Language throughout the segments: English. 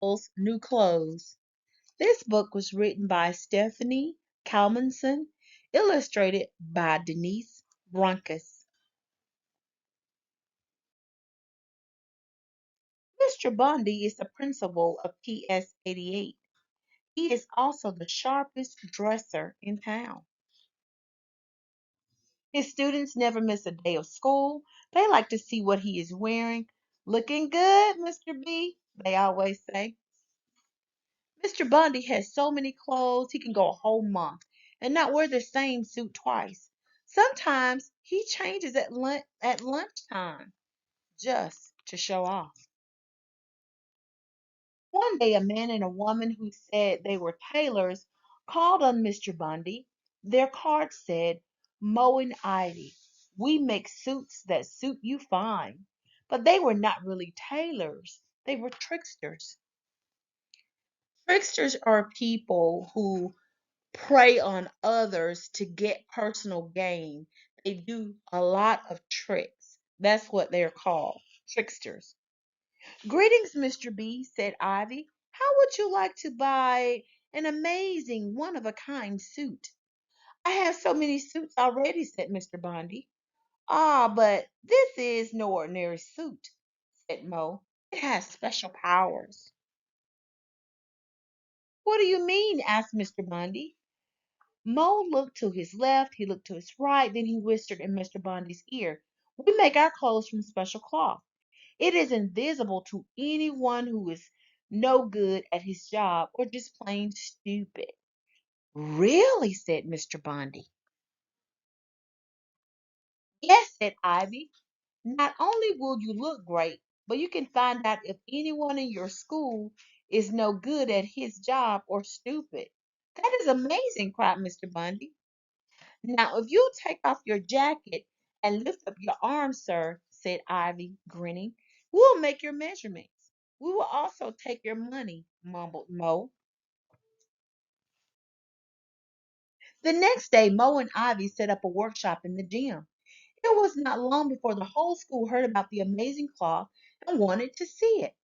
Mo's New Clothes. This book was written by Stephanie Kalmanson, illustrated by Denise Bronkus. Mr. Bundy is the principal of PS 88. He is also the sharpest dresser in town. His students never miss a day of school. They like to see what he is wearing. Looking good, Mr. B, they always say. Mr. Bundy has so many clothes he can go a whole month and not wear the same suit twice. Sometimes he changes at lunchtime just to show off. One day, a man and a woman who said they were tailors called on Mr. Bundy. Their card said, Mo and Ivy, we make suits that suit you fine. But they were not really tailors, they were tricksters. Tricksters are people who prey on others to get personal gain. They do a lot of tricks. That's what they're called, tricksters. Greetings, Mr. B, said Ivy. How would you like to buy an amazing, one of a kind suit? I have so many suits already, said Mr. Bundy. Ah, but this is no ordinary suit, said Mo. It has special powers. What do you mean? Asked Mr. Bundy. Mo looked to his left, he looked to his right, then he whispered in Mr. Bundy's ear. We make our clothes from special cloth. It is invisible to anyone who is no good at his job or just plain stupid. Really, said Mr. Bundy. Yes, said Ivy. Not only will you look great, but you can find out if anyone in your school is no good at his job or stupid. That is amazing, cried Mr. Bundy. Now, if you'll take off your jacket and lift up your arm, sir, said Ivy, grinning, we'll make your measurements. We will also take your money, mumbled Mo. The next day, Mo and Ivy set up a workshop in the gym. It was not long before the whole school heard about the amazing cloth and wanted to see it.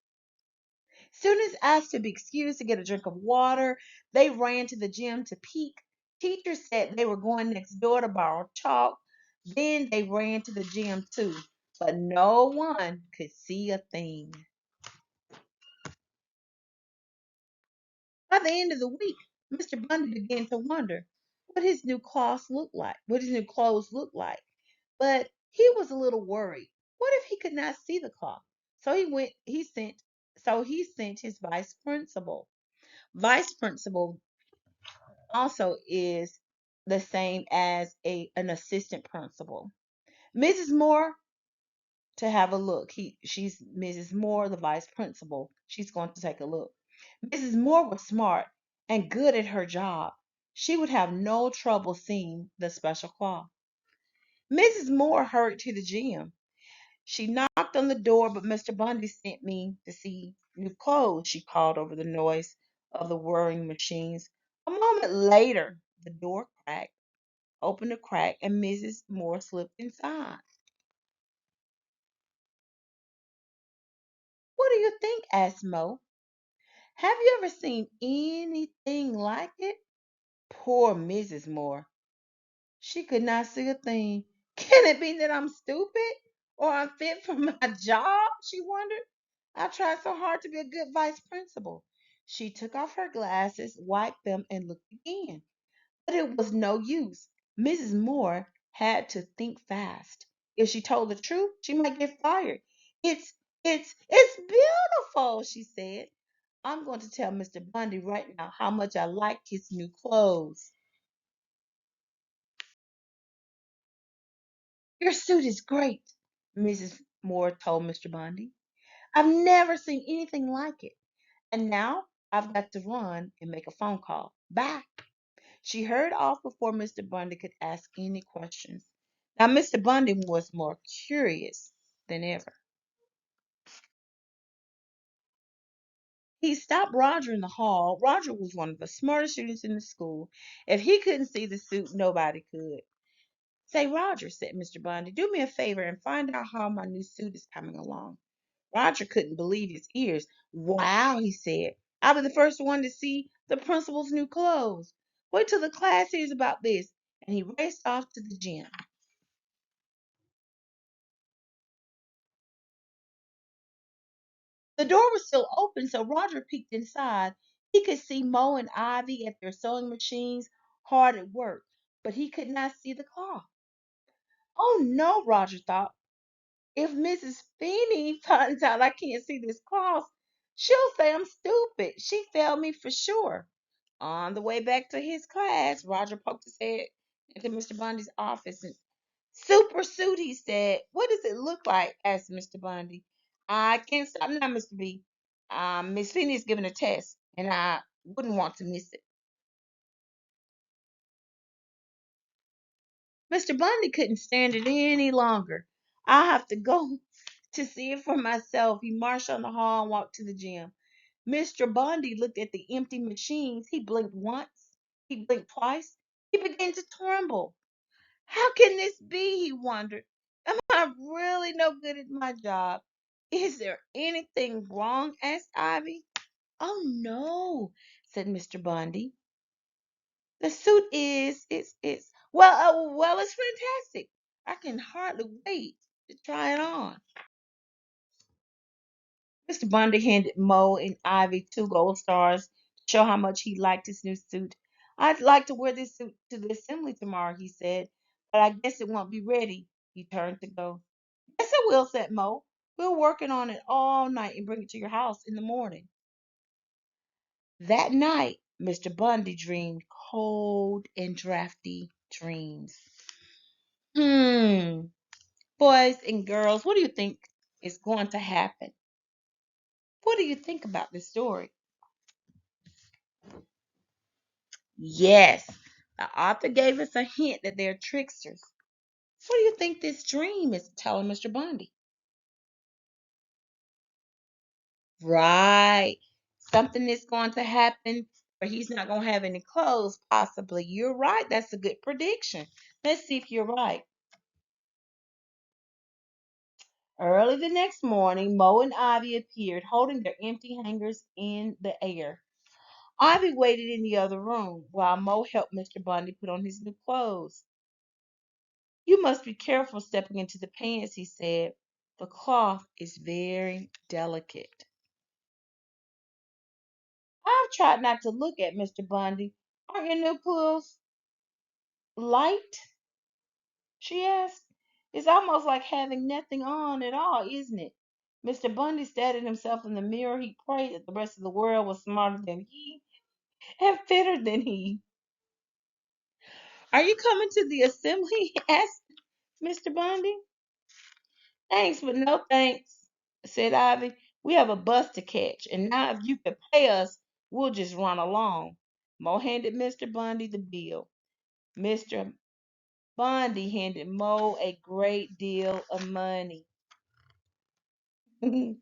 Students asked to be excused to get a drink of water. They ran to the gym to peek. Teachers said they were going next door to borrow chalk. Then they ran to the gym too. But no one could see a thing. By the end of the week, Mr. Bundy began to wonder what his new clothes looked like. But he was a little worried. What if he could not see the cloth? So he sent his vice principal. Vice principal also is the same as an assistant principal. Mrs. Moore to have a look. She's Mrs. Moore, the vice principal. She's going to take a look. Mrs. Moore was smart and good at her job. She would have no trouble seeing the special claw. Mrs. Moore hurried to the gym. She knocked on the door, but Mr. Bundy sent me to see new clothes, she called over the noise of the whirring machines. A moment later, the door cracked, opened a crack, and Mrs. Moore slipped inside. What do you think? Asked Mo. Have you ever seen anything like it? Poor Mrs. Moore. She could not see a thing. Can it be that I'm stupid or unfit for my job? She wondered. I tried so hard to be a good vice principal. She took off her glasses, wiped them, and looked again. But it was no use. Mrs. Moore had to think fast. If she told the truth, she might get fired. It's beautiful, she said. I'm going to tell Mr. Bundy right now how much I like his new clothes. Your suit is great, Mrs. Moore told Mr. Bundy. I've never seen anything like it. And now I've got to run and make a phone call. Bye. She hurried off before Mr. Bundy could ask any questions. Now, Mr. Bundy was more curious than ever. He stopped Roger in the hall. Roger was one of the smartest students in the school. If he couldn't see the suit, nobody could. Say, Roger, said Mr. Bundy, do me a favor and find out how my new suit is coming along. Roger couldn't believe his ears. Wow, he said. I'll be the first one to see the principal's new clothes. Wait till the class hears about this. And he raced off to the gym. The door was still open, so Roger peeked inside. He could see Mo and Ivy at their sewing machines, hard at work, but he could not see the cloth. Oh no, Roger thought. If Mrs. Feeney finds out I can't see this cloth, she'll say I'm stupid. She failed me for sure. On the way back to his class, Roger poked his head into Mr. Bundy's office and super suit, he said. What does it look like? Asked Mr. Bundy. I can't stop now, Mr. B. Miss Feeney's giving a test, and I wouldn't want to miss it. Mr. Bundy couldn't stand it any longer. I'll have to go to see it for myself. He marched on the hall and walked to the gym. Mr. Bundy looked at the empty machines. He blinked once. He blinked twice. He began to tremble. How can this be? He wondered. Am I really no good at my job? Is there anything wrong? Asked Ivy. Oh no, said Mr. Bundy. The suit it's well it's fantastic. I can hardly wait to try it on. Mr. Bundy handed Mo and Ivy two gold stars to show how much he liked his new suit. I'd like to wear this suit to the assembly tomorrow, he said, but I guess it won't be ready. He turned to go. Yes, it will, said Mo. We're working on it all night and bring it to your house in the morning. That night, Mr. Bundy dreamed cold and drafty dreams. Hmm. Boys and girls, what do you think is going to happen? What do you think about this story? Yes, the author gave us a hint that they're tricksters. What do you think this dream is telling Mr. Bundy? Right. Something is going to happen where he's not going to have any clothes, possibly. You're right. That's a good prediction. Let's see if you're right. Early the next morning, Mo and Ivy appeared, holding their empty hangers in the air. Ivy waited in the other room while Mo helped Mr. Bundy put on his new clothes. You must be careful stepping into the pants, he said. The cloth is very delicate. I've tried not to look at Mr. Bundy. Aren't your new clothes light? She asked. It's almost like having nothing on at all, isn't it? Mr. Bundy stared at himself in the mirror. He prayed that the rest of the world was smarter than he and fitter than he. Are you coming to the assembly? Asked Mr. Bundy. Thanks, but no thanks, said Ivy. We have a bus to catch, and now if you could pay us, we'll just run along. Mo handed Mr. Bundy the bill. Mr. Bundy handed Mo a great deal of money. On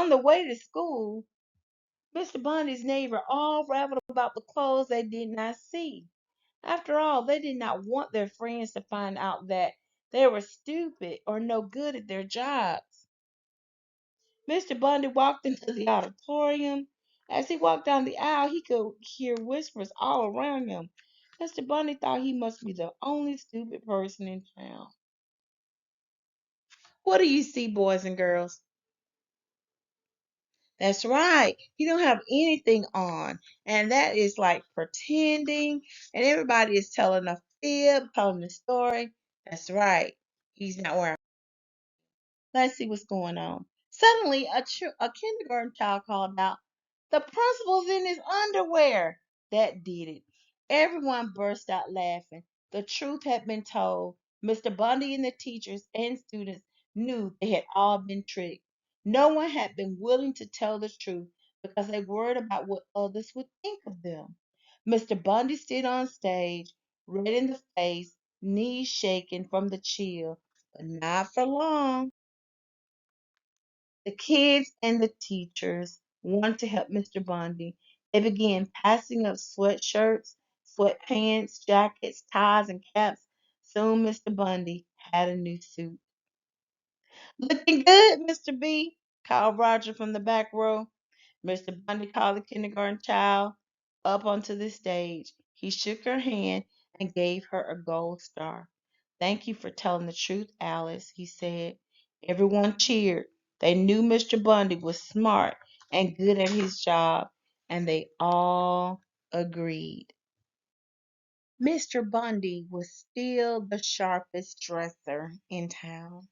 the way to school, Mr. Bundy's neighbor all rabbled about the clothes they did not see. After all, they did not want their friends to find out that they were stupid or no good at their jobs. Mr. Bundy walked into the auditorium. As he walked down the aisle, he could hear whispers all around him. Mr. Bundy thought he must be the only stupid person in town. What do you see, boys and girls? That's right. He don't have anything on. And that is like pretending. And everybody is telling a fib, telling a story. That's right. He's not wearing. Let's see what's going on. Suddenly, a kindergarten child called out, the principal's in his underwear. That did it. Everyone burst out laughing. The truth had been told. Mr. Bundy and the teachers and students knew they had all been tricked. No one had been willing to tell the truth because they worried about what others would think of them. Mr. Bundy stood on stage, red in the face, knees shaking from the chill, but not for long. The kids and the teachers wanted to help Mr. Bundy. They began passing up sweatshirts, sweatpants, jackets, ties, and caps. Soon Mr. Bundy had a new suit. Looking good, Mr. B, called Roger from the back row. Mr. Bundy called the kindergarten child up onto the stage. He shook her hand and gave her a gold star. Thank you for telling the truth, Alice, he said. Everyone cheered. They knew Mr. Bundy was smart and good at his job, and they all agreed. Mr. Bundy was still the sharpest dresser in town.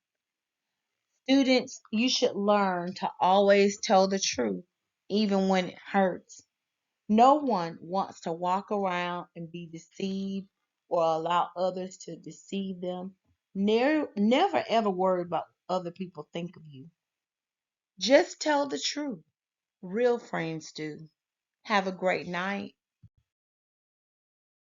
Students, you should learn to always tell the truth, even when it hurts. No one wants to walk around and be deceived or allow others to deceive them. Never ever worry about what other people think of you. Just tell the truth. Real friends do. Have a great night.